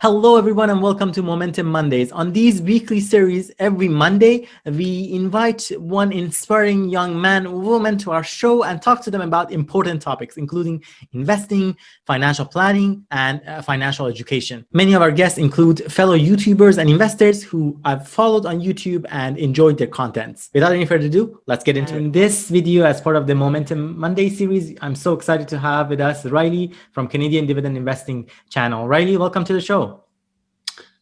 Hello, everyone, and welcome to Moementum Mondays. On these weekly series, every Monday, we invite one inspiring young man or woman to our show and talk to them about important topics, including investing, financial planning, and financial education. Many of our guests include fellow YouTubers and investors who I've followed on YouTube and enjoyed their contents. Without any further ado, let's get into it. In this video, as part of the Moementum Monday series, I'm so excited to have with us Ryley from Canadian Dividend Investing channel. Ryley, welcome to the show.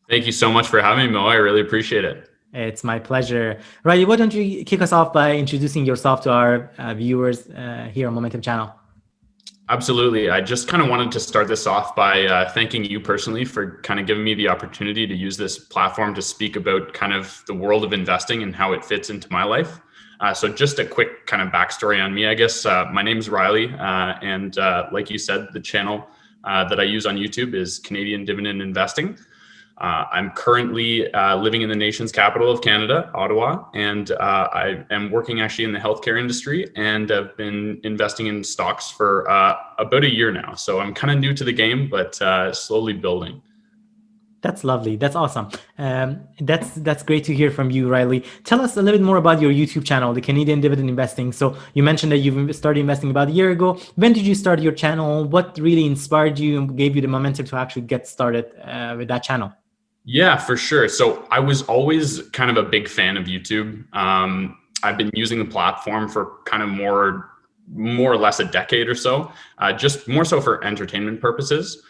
Thank you so much for having me, Mo. I really appreciate it. It's my pleasure. Ryley, why don't you kick us off by introducing yourself to our viewers here on Moementum channel? Absolutely. I just kind of wanted to start this off by thanking you personally for kind of giving me the opportunity to use this platform to speak about kind of the world of investing and how it fits into my life. So just a quick kind of backstory on me, I guess. My name is Ryley, and like you said, the channel that I use on YouTube is Canadian Dividend Investing. I'm currently living in the nation's capital of Canada, Ottawa, and I am working actually in the healthcare industry, and I've been investing in stocks for about a year now. So I'm kind of new to the game, but slowly building. That's lovely. That's awesome. That's great to hear from you, Ryley. Tell us a little bit more about your YouTube channel, the Canadian Dividend Investing. So you mentioned that you've started investing about a year ago. When did you start your channel? What really inspired you and gave you the momentum to actually get started with that channel? Yeah, for sure. So I was always kind of a big fan of YouTube. I've been using the platform for kind of more or less a decade or so, just more so for entertainment purposes.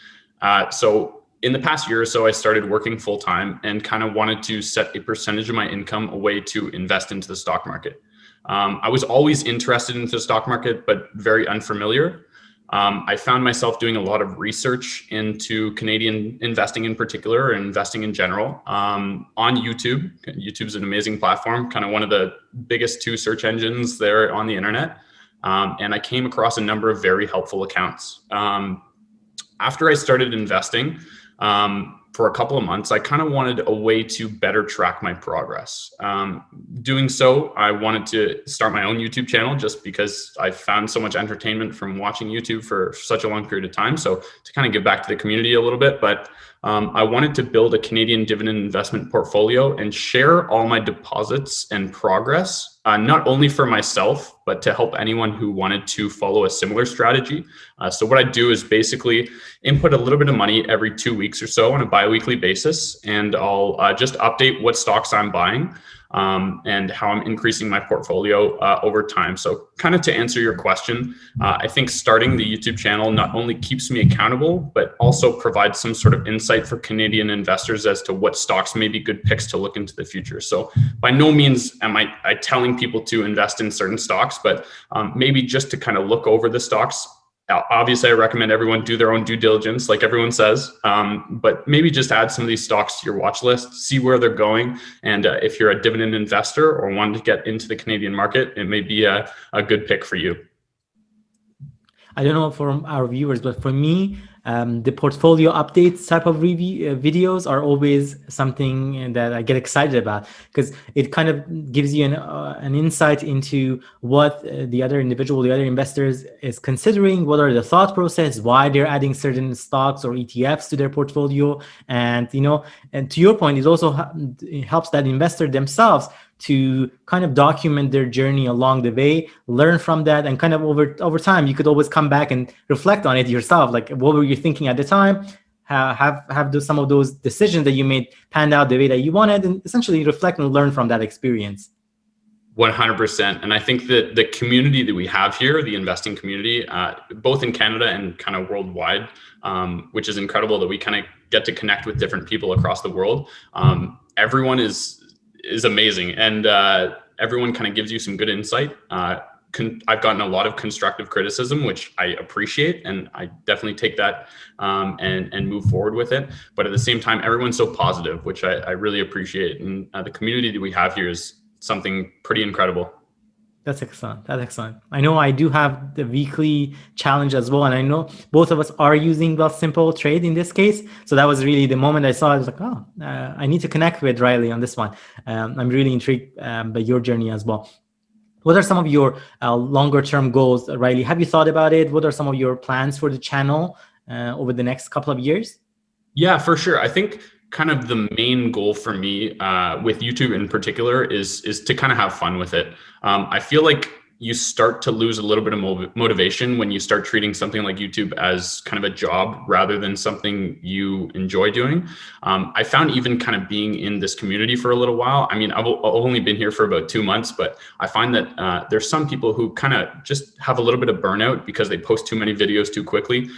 So in the past year or so, I started working full time and kind of wanted to set a percentage of my income away to invest into the stock market. I was always interested into the stock market, but very unfamiliar. I found myself doing a lot of research into Canadian investing in particular, and investing in general, on YouTube. YouTube's an amazing platform, kind of one of the biggest two search engines there on the internet. And I came across a number of very helpful accounts. After I started investing, for a couple of months, I kind of wanted a way to better track my progress. Doing so, I wanted to start my own YouTube channel just because I found so much entertainment from watching YouTube for such a long period of time. So to kind of give back to the community a little bit, but I wanted to build a Canadian dividend investment portfolio and share all my deposits and progress, not only for myself, but to help anyone who wanted to follow a similar strategy. So what I do is basically input a little bit of money every 2 weeks or so on a bi-weekly basis, and I'll just update what stocks I'm buying and how I'm increasing my portfolio over time. So kind of to answer your question, I think starting the YouTube channel not only keeps me accountable, but also provides some sort of insight for Canadian investors as to what stocks may be good picks to look into the future. So by no means am I telling people to invest in certain stocks, but maybe just to kind of look over the stocks. Obviously, I recommend everyone do their own due diligence, like everyone says, but maybe just add some of these stocks to your watch list, see where they're going. And if you're a dividend investor or want to get into the Canadian market, it may be a good pick for you. I don't know for our viewers, but for me, the portfolio updates type of videos are always something that I get excited about, because it kind of gives you an insight into what the other investors is considering, what are the thought process, why they're adding certain stocks or ETFs to their portfolio. And, and to your point, it also helps that investor themselves to kind of document their journey along the way, learn from that, and kind of over time, you could always come back and reflect on it yourself. Like, what were you thinking at the time? Have some of those decisions that you made panned out the way that you wanted, and essentially reflect and learn from that experience. 100%. And I think that the community that we have here, the investing community, both in Canada and kind of worldwide, which is incredible that we kind of get to connect with different people across the world. Everyone is amazing, and everyone kind of gives you some good insight. I've gotten a lot of constructive criticism, which I appreciate, and I definitely take that and move forward with it. But at the same time, everyone's so positive, which I really appreciate. And the community that we have here is something pretty incredible. That's excellent. That's excellent. I know I do have the weekly challenge as well. And I know both of us are using Wealthsimple Trade in this case. So that was really the moment I saw it. I was like, oh, I need to connect with Ryley on this one. I'm really intrigued by your journey as well. What are some of your longer term goals, Ryley? Have you thought about it? What are some of your plans for the channel over the next couple of years? Yeah, for sure. I think kind of the main goal for me with YouTube in particular is to kind of have fun with it. I feel like you start to lose a little bit of motivation when you start treating something like YouTube as kind of a job rather than something you enjoy doing. I found even kind of being in this community for a little while. I mean, I've only been here for about 2 months, but I find that there's some people who kind of just have a little bit of burnout because they post too many videos too quickly.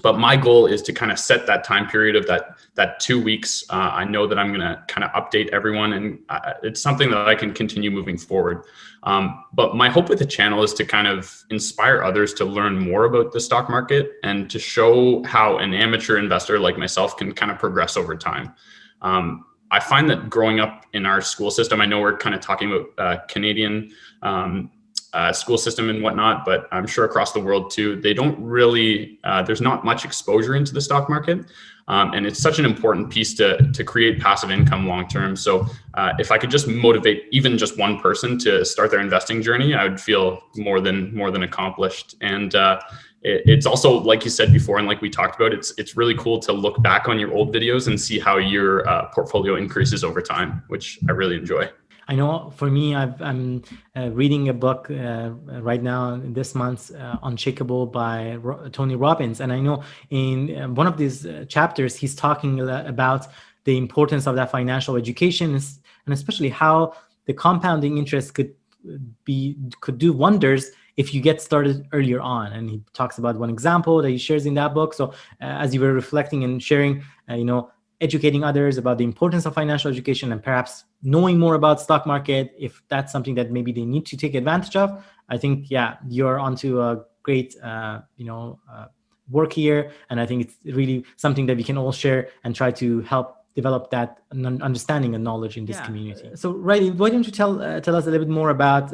But my goal is to kind of set that time period of that 2 weeks. I know that I'm going to kind of update everyone, and it's something that I can continue moving forward. But my hope with the channel is to kind of inspire others to learn more about the stock market and to show how an amateur investor like myself can kind of progress over time. I find that growing up in our school system, I know we're kind of talking about Canadian school system and whatnot, but I'm sure across the world too, they don't really, there's not much exposure into the stock market. And it's such an important piece to create passive income long-term. So if I could just motivate even just one person to start their investing journey, I would feel more than accomplished. And it's also, like you said before, and like we talked about, it's really cool to look back on your old videos and see how your portfolio increases over time, which I really enjoy. I know for me, I'm reading a book right now this month, Unshakable by Tony Robbins. And I know in one of these chapters, he's talking about the importance of that financial education, and especially how the compounding interest could do wonders if you get started earlier on. And he talks about one example that he shares in that book. So as you were reflecting and sharing, educating others about the importance of financial education and perhaps knowing more about stock market, if that's something that maybe they need to take advantage of, I think, yeah, you're onto a great, work here. And I think it's really something that we can all share and try to help develop that understanding and knowledge in this community. So, Ryley, why don't you tell us a little bit more about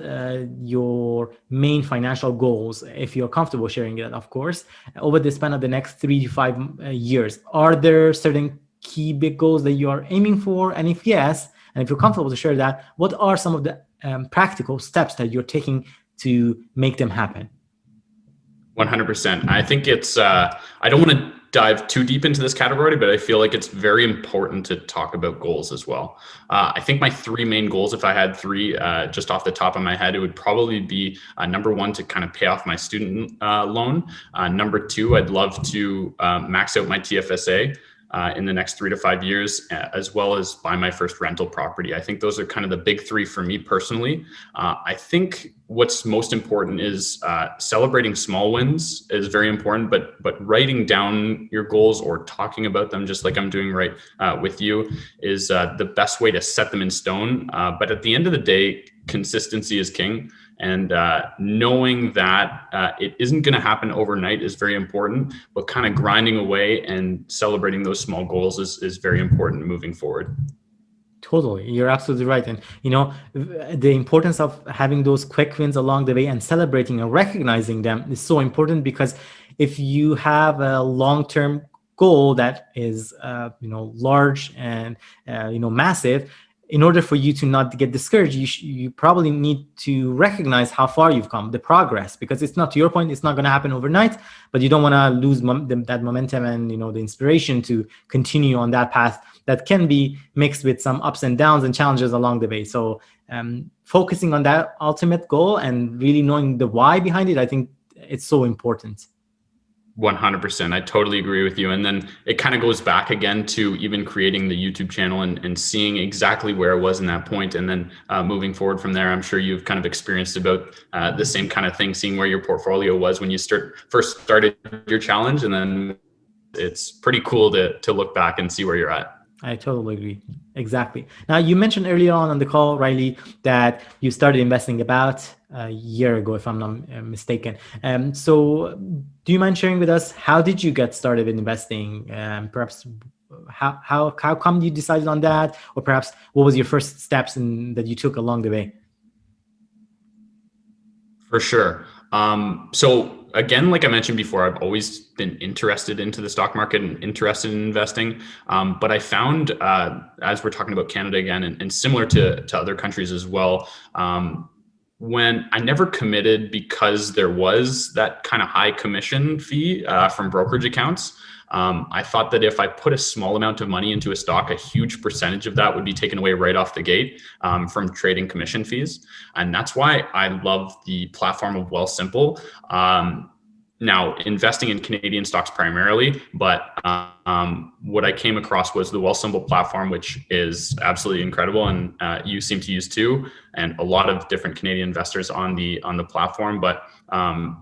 your main financial goals, if you're comfortable sharing it, of course, over the span of the next 3 to 5 years. Are there certain key big goals that you are aiming for? And if yes, and if you're comfortable to share that, what are some of the practical steps that you're taking to make them happen? 100%. I think it's, I don't want to dive too deep into this category, but I feel like it's very important to talk about goals as well. I think my 3 main goals, if I had 3 just off the top of my head, it would probably be number 1, to kind of pay off my student loan. Number 2, I'd love to max out my TFSA in the next 3 to 5 years, as well as buy my first rental property. I think those are kind of the big 3 for me personally. I think what's most important is celebrating small wins is very important, but writing down your goals or talking about them, just like I'm doing right with you, is the best way to set them in stone. But at the end of the day, consistency is king. And knowing that it isn't going to happen overnight is very important, but kind of grinding away and celebrating those small goals is very important moving forward. Totally. You're absolutely right. And, the importance of having those quick wins along the way and celebrating and recognizing them is so important, because if you have a long-term goal that is, large and, massive, in order for you to not get discouraged, you probably need to recognize how far you've come, the progress, because it's not, to your point, it's not going to happen overnight, but you don't want to lose that momentum and, the inspiration to continue on that path that can be mixed with some ups and downs and challenges along the way. So focusing on that ultimate goal and really knowing the why behind it, I think it's so important. 100%. I totally agree with you. And then it kind of goes back again to even creating the YouTube channel and seeing exactly where I was in that point. And then moving forward from there, I'm sure you've kind of experienced about the same kind of thing, seeing where your portfolio was when you first started your challenge. And then it's pretty cool to look back and see where you're at. I totally agree. Exactly. Now, you mentioned earlier on the call, Ryley, that you started investing about a year ago, if I'm not mistaken. So do you mind sharing with us, how did you get started in investing? Perhaps how come you decided on that? Or perhaps what was your first steps that you took along the way? For sure. So again, like I mentioned before, I've always been interested into the stock market and interested in investing. But I found, as we're talking about Canada again, and similar to other countries as well, when I never committed because there was that kind of high commission fee from brokerage accounts. I thought that if I put a small amount of money into a stock, a huge percentage of that would be taken away right off the gate from trading commission fees. And that's why I love the platform of Wealthsimple. Now, investing in Canadian stocks primarily, but what I came across was the Wealthsimple platform, which is absolutely incredible, and you seem to use too, and a lot of different Canadian investors on the platform. But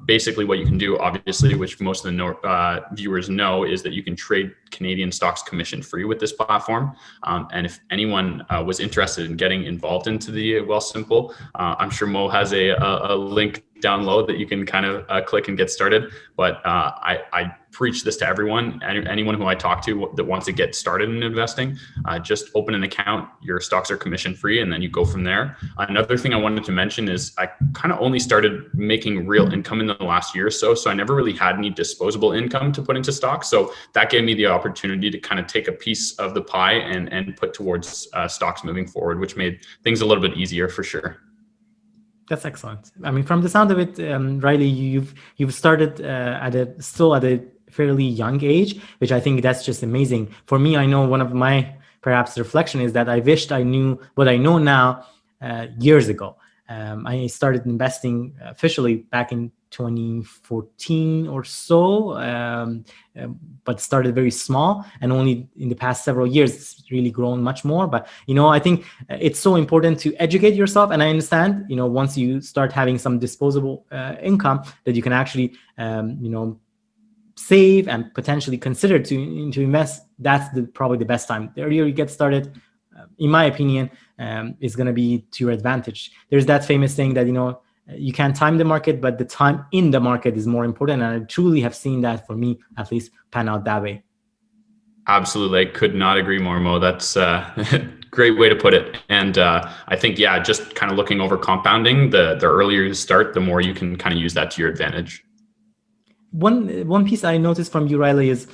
basically, what you can do, obviously, which most of the viewers know, is that you can trade Canadian stocks commission free with this platform. And if anyone was interested in getting involved into the Wealthsimple, I'm sure Mo has a link down low that you can kind of click and get started. But I preach this to everyone, anyone who I talk to that wants to get started in investing. Just open an account, your stocks are commission free, and then you go from there. Another thing I wanted to mention is I kind of only started making real income in the last year or so. So I never really had any disposable income to put into stocks. So that gave me the opportunity to kind of take a piece of the pie and put towards stocks moving forward, which made things a little bit easier for sure. That's excellent. I mean, from the sound of it, Ryley, you've started still at a fairly young age, which I think that's just amazing. For me, I know one of my perhaps reflection is that I wished I knew what I know now years ago. I started investing officially back in 2014 or so, but started very small, and only in the past several years it's really grown much more. But I think it's so important to educate yourself, and I understand once you start having some disposable income that you can actually save and potentially consider to invest. That's probably the best time. The earlier you get started, in my opinion, is going to be to your advantage. There's that famous saying that you can't time the market, but the time in the market is more important. And I truly have seen that, for me at least, pan out that way. Absolutely. I could not agree more, Mo. That's a great way to put it. And I think, just kind of looking over compounding, the earlier you start, the more you can kind of use that to your advantage. One piece I noticed from you, Ryley, is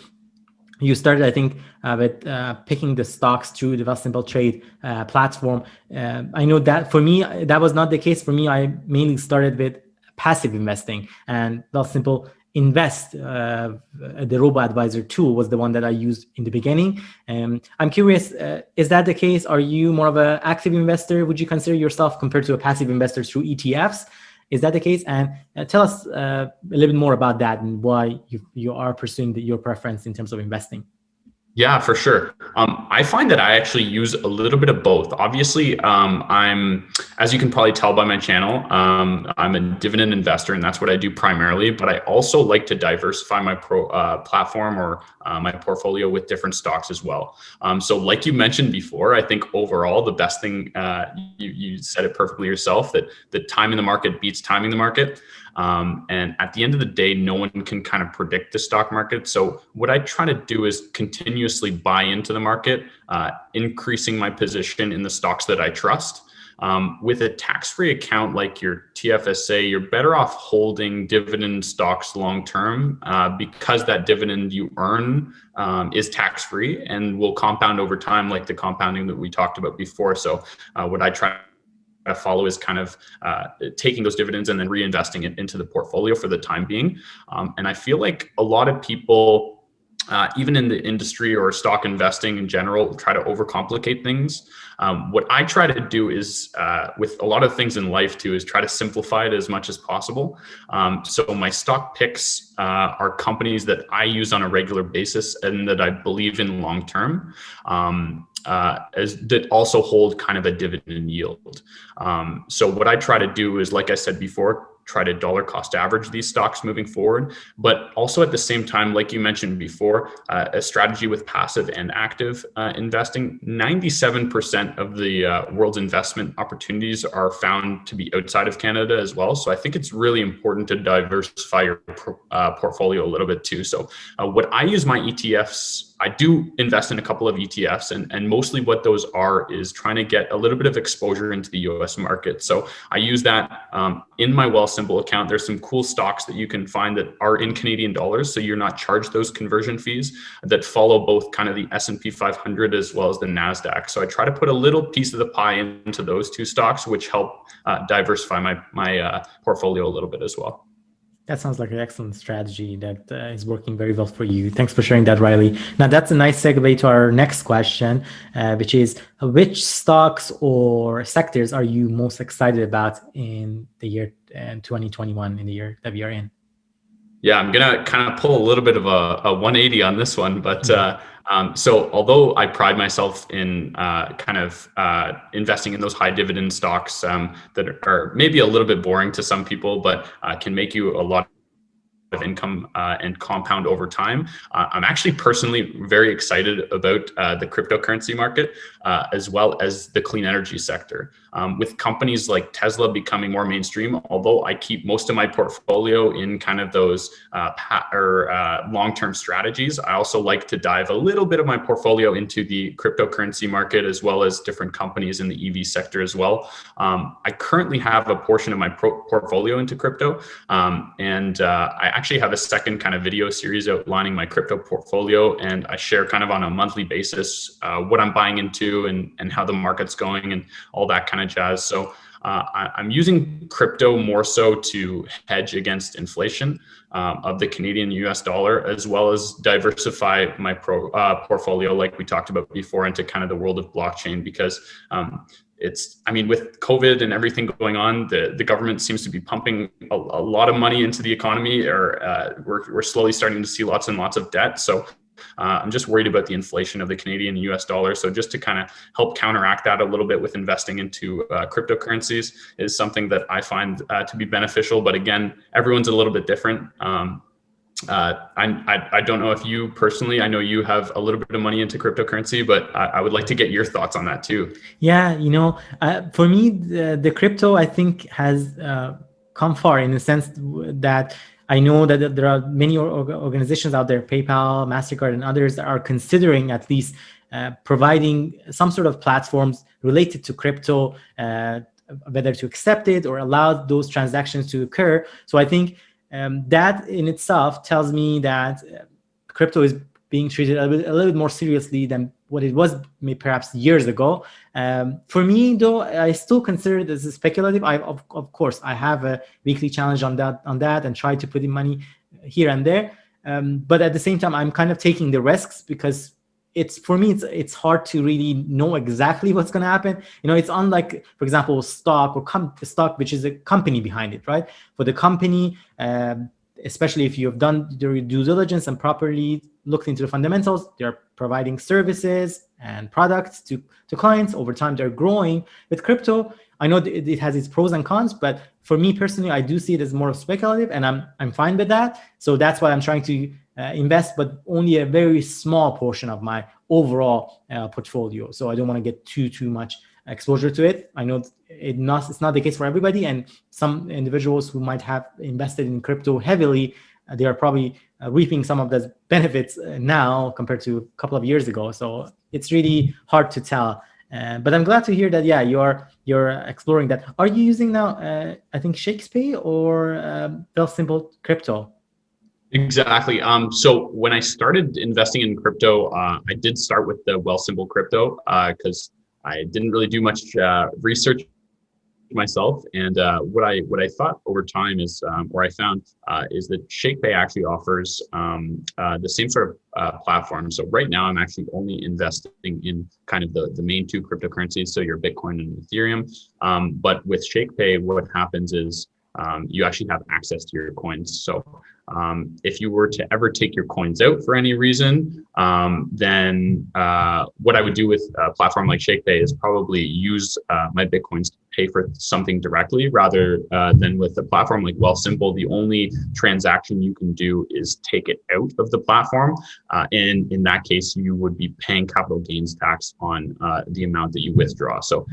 you started, I think, with picking the stocks through the Wealthsimple Trade platform. I know that for me, that was not the case. For me, I mainly started with passive investing, and Wealthsimple Invest, the robo-advisor tool, was the one that I used in the beginning. I'm curious, is that the case? Are you more of an active investor? Would you consider yourself compared to a passive investor through ETFs? Is that the case? And tell us a little bit more about that and why you are pursuing your preference in terms of investing. Yeah, for sure. I find that I actually use a little bit of both. Obviously, I'm, as you can probably tell by my channel, I'm a dividend investor, and that's what I do primarily. But I also like to diversify my platform or my portfolio with different stocks as well. So like you mentioned before, I think overall the best thing, you said it perfectly yourself, that the time in the market beats timing the market. And at the end of the day, no one can kind of predict the stock market. So what I try to do is continuously buy into the market, increasing my position in the stocks that I trust. With a tax-free account like your TFSA, you're better off holding dividend stocks long-term because that dividend you earn is tax-free and will compound over time, like the compounding that we talked about before. So what I try to follow is kind of taking those dividends and then reinvesting it into the portfolio for the time being. And I feel like a lot of people, even in the industry or stock investing in general, try to overcomplicate things. What I try to do is, with a lot of things in life too, is try to simplify it as much as possible. So my stock picks are companies that I use on a regular basis and that I believe in long term. That also hold kind of a dividend yield. So what I try to do is, like I said before, try to dollar cost average these stocks moving forward, but also at the same time, like you mentioned before, a strategy with passive and active investing. 97% of the world's investment opportunities are found to be outside of Canada as well. So I think it's really important to diversify your portfolio a little bit too. So what I use my ETFs, I do invest in a couple of ETFs, and mostly what those are is trying to get a little bit of exposure into the US market. So I use that in my Wealthsimple account. There's some cool stocks that you can find that are in Canadian dollars, so you're not charged those conversion fees, that follow both kind of the S&P 500 as well as the NASDAQ. So I try to put a little piece of the pie into those two stocks, which help diversify my portfolio a little bit as well. That sounds like an excellent strategy that is working very well for you. Thanks for sharing that, Ryley. Now, that's a nice segue to our next question, which is which stocks or sectors are you most excited about in the year 2021, in the year that we are in? Yeah, I'm gonna kind of pull a little bit of a 180 on this one, but Mhm. so although I pride myself in investing in those high dividend stocks that are maybe a little bit boring to some people, but can make you a lot of income and compound over time. I'm actually personally very excited about the cryptocurrency market as well as the clean energy sector. With companies like Tesla becoming more mainstream, although I keep most of my portfolio in kind of those long-term strategies, I also like to dive a little bit of my portfolio into the cryptocurrency market as well as different companies in the EV sector as well. I currently have a portion of my portfolio into crypto, and I actually have a second kind of video series outlining my crypto portfolio, and I share kind of on a monthly basis what I'm buying into and how the market's going and all that kind of jazz. So I'm using crypto more so to hedge against inflation of the Canadian US dollar, as well as diversify my portfolio, like we talked about before, into kind of the world of blockchain, because with COVID and everything going on, the government seems to be pumping a lot of money into the economy, or we're slowly starting to see lots and lots of debt. So I'm just worried about the inflation of the Canadian and US dollar. So just to kind of help counteract that a little bit with investing into cryptocurrencies is something that I find to be beneficial. But again, everyone's a little bit different. I don't know if you personally, I know you have a little bit of money into cryptocurrency, but I would like to get your thoughts on that too. Yeah, for me, the crypto, I think, has come far in the sense that I know that there are many organizations out there, PayPal, MasterCard, and others, that are considering at least providing some sort of platforms related to crypto, whether to accept it or allow those transactions to occur. So I think that in itself tells me that crypto is being treated a little bit more seriously than what it was maybe perhaps years ago. For me, though, I still consider it as a speculative. Of course, I have a weekly challenge on that, and try to put in money here and there. But at the same time, I'm kind of taking the risks, because for me it's hard to really know exactly what's going to happen. It's unlike, for example, stock or stock, which is a company behind it, right? For the company, especially if you have done your due diligence and properly looked into the fundamentals, they're providing services and products to clients. Over time, they're growing. With crypto, I know it has its pros and cons, but for me personally, I do see it as more speculative, and I'm fine with that. So that's why I'm trying to invest, but only a very small portion of my overall portfolio. So I don't want to get too much exposure to it. I know it's not the case for everybody, and some individuals who might have invested in crypto heavily, they are probably reaping some of the benefits now compared to a couple of years ago. So it's really hard to tell. But I'm glad to hear that, yeah, you're exploring that. Are you using now, I think, Shakepay or Wealthsimple Crypto? Exactly. So when I started investing in crypto, I did start with the Wealthsimple Crypto because I didn't really do much research myself. And what I thought over time is, or I found, is that Shakepay actually offers the same sort of platform. So right now, I'm actually only investing in kind of the main two cryptocurrencies, so your Bitcoin and Ethereum. But with Shakepay, what happens is you actually have access to your coins. So if you were to ever take your coins out for any reason, then what I would do with a platform like Shakepay is probably use my Bitcoins to pay for something directly, rather than with a platform like Wealthsimple. The only transaction you can do is take it out of the platform. And in that case, you would be paying capital gains tax on the amount that you withdraw. So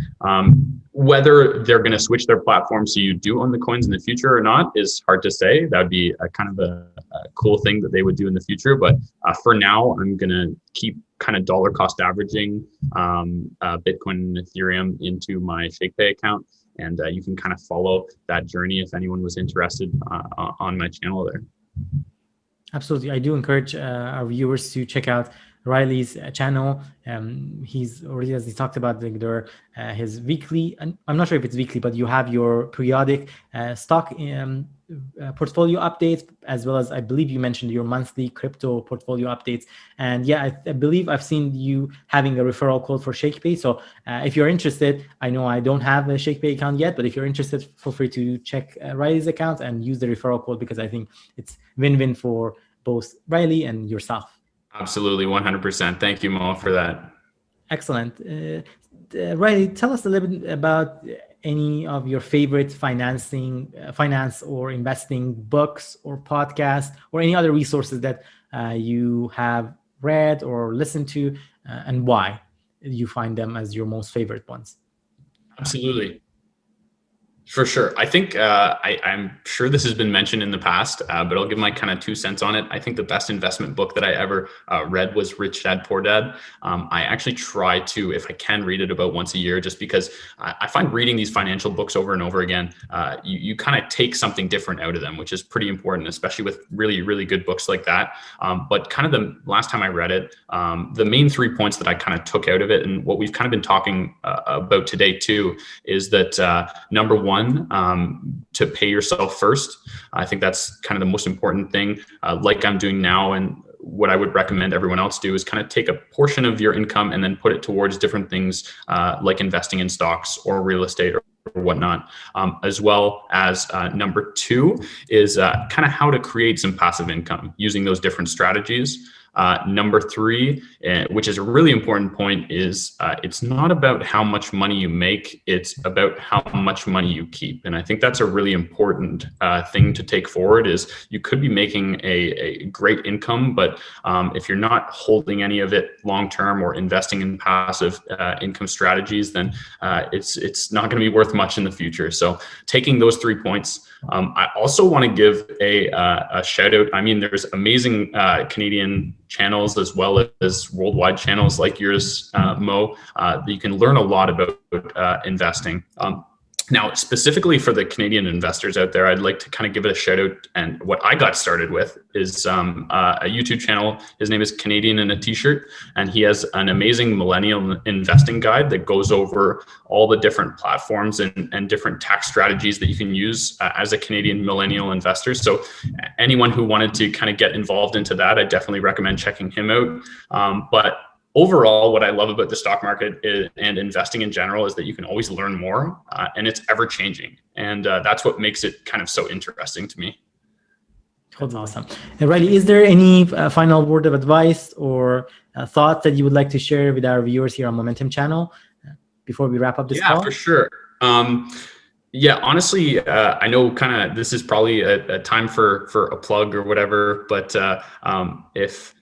whether they're going to switch their platform so you do own the coins in the future or not is hard to say. That would be a kind of a cool thing that they would do in the future. But for now, I'm going to keep kind of dollar cost averaging Bitcoin and Ethereum into my Shakepay account. And you can kind of follow that journey if anyone was interested on my channel there. Absolutely. I do encourage our viewers to check out Ryley's channel. He's already, as he talked about, his weekly, and I'm not sure if it's weekly, but you have your periodic stock portfolio updates, as well as I believe you mentioned your monthly crypto portfolio updates. And yeah, I believe I've seen you having a referral code for Shakepay. So if you're interested, I know I don't have a Shakepay account yet, but if you're interested, feel free to check Ryley's account and use the referral code, because I think it's win-win for both Ryley and yourself. Absolutely, 100%. Thank you, Mo, for that. Excellent. Ryley, tell us a little bit about any of your favorite finance or investing books or podcasts or any other resources that you have read or listened to, and why you find them as your most favorite ones. Absolutely. For sure. I think I'm sure this has been mentioned in the past, but I'll give my kind of 2 cents on it. I think the best investment book that I ever read was Rich Dad, Poor Dad. I actually try to, if I can, read it about once a year, just because I find reading these financial books over and over again, you kind of take something different out of them, which is pretty important, especially with really, really good books like that. But kind of the last time I read it, the main 3 points that I kind of took out of it, and what we've kind of been talking about today too, is that number one, to pay yourself first. I think that's kind of the most important thing, like I'm doing now. And what I would recommend everyone else do is kind of take a portion of your income and then put it towards different things, like investing in stocks or real estate or whatnot, as well as number 2 is kind of how to create some passive income using those different strategies. Number 3, which is a really important point, is it's not about how much money you make, it's about how much money you keep. And I think that's a really important thing to take forward. Is you could be making a great income, but if you're not holding any of it long term or investing in passive income strategies, then it's not going to be worth much in the future. So taking those 3 points. I also want to give a shout out. I mean, there's amazing Canadian channels as well as worldwide channels like yours, Mo, that you can learn a lot about investing. Now, specifically for the Canadian investors out there, I'd like to kind of give it a shout out. And what I got started with is a YouTube channel. His name is Canadian in a T-shirt, and he has an amazing millennial investing guide that goes over all the different platforms and different tax strategies that you can use as a Canadian millennial investor. So anyone who wanted to kind of get involved into that, I definitely recommend checking him out. But overall, what I love about the stock market and investing in general is that you can always learn more, and it's ever changing. And that's what makes it kind of so interesting to me. That's awesome. And Ryley, is there any final word of advice or thoughts that you would like to share with our viewers here on Moementum channel before we wrap up this call? Yeah, for sure. Yeah, honestly, I know kind of this is probably a time for a plug or whatever, but if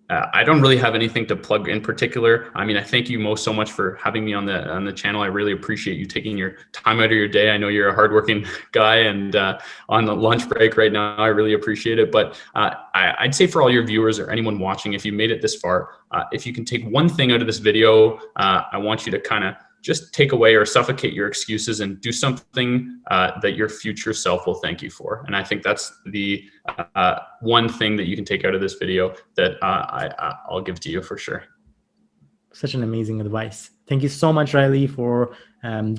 I don't really have anything to plug in particular. I mean, I thank you, Mo, so much for having me on the channel. I really appreciate you taking your time out of your day. I know you're a hardworking guy, and on the lunch break right now, I really appreciate it. But I'd say for all your viewers or anyone watching, if you made it this far, if you can take one thing out of this video, I want you to kind of just take away or suffocate your excuses and do something that your future self will thank you for. And I think that's the one thing that you can take out of this video that I'll give to you for sure. Such an amazing advice. Thank you so much, Ryley, for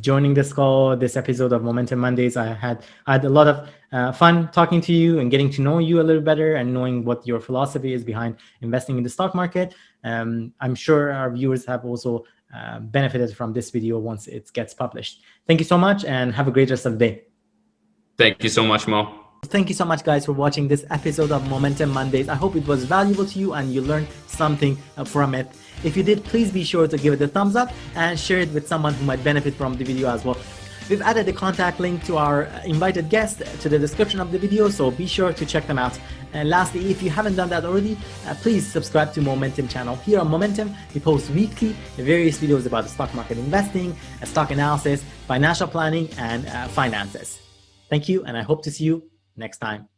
joining this call, this episode of Moementum Mondays. I had a lot of fun talking to you and getting to know you a little better and knowing what your philosophy is behind investing in the stock market. I'm sure our viewers have also benefited from this video once it gets published. Thank you so much and have a great rest of the day. Thank you so much, Mo. Thank you so much, guys, for watching this episode of Moementum Mondays. I hope it was valuable to you and you learned something from it. If you did, please be sure to give it a thumbs up and share it with someone who might benefit from the video as well. We've added the contact link to our invited guest to the description of the video, so be sure to check them out. And lastly, if you haven't done that already, please subscribe to Moementum channel. Here on Moementum, we post weekly various videos about the stock market investing, stock analysis, financial planning, and finances. Thank you, and I hope to see you next time.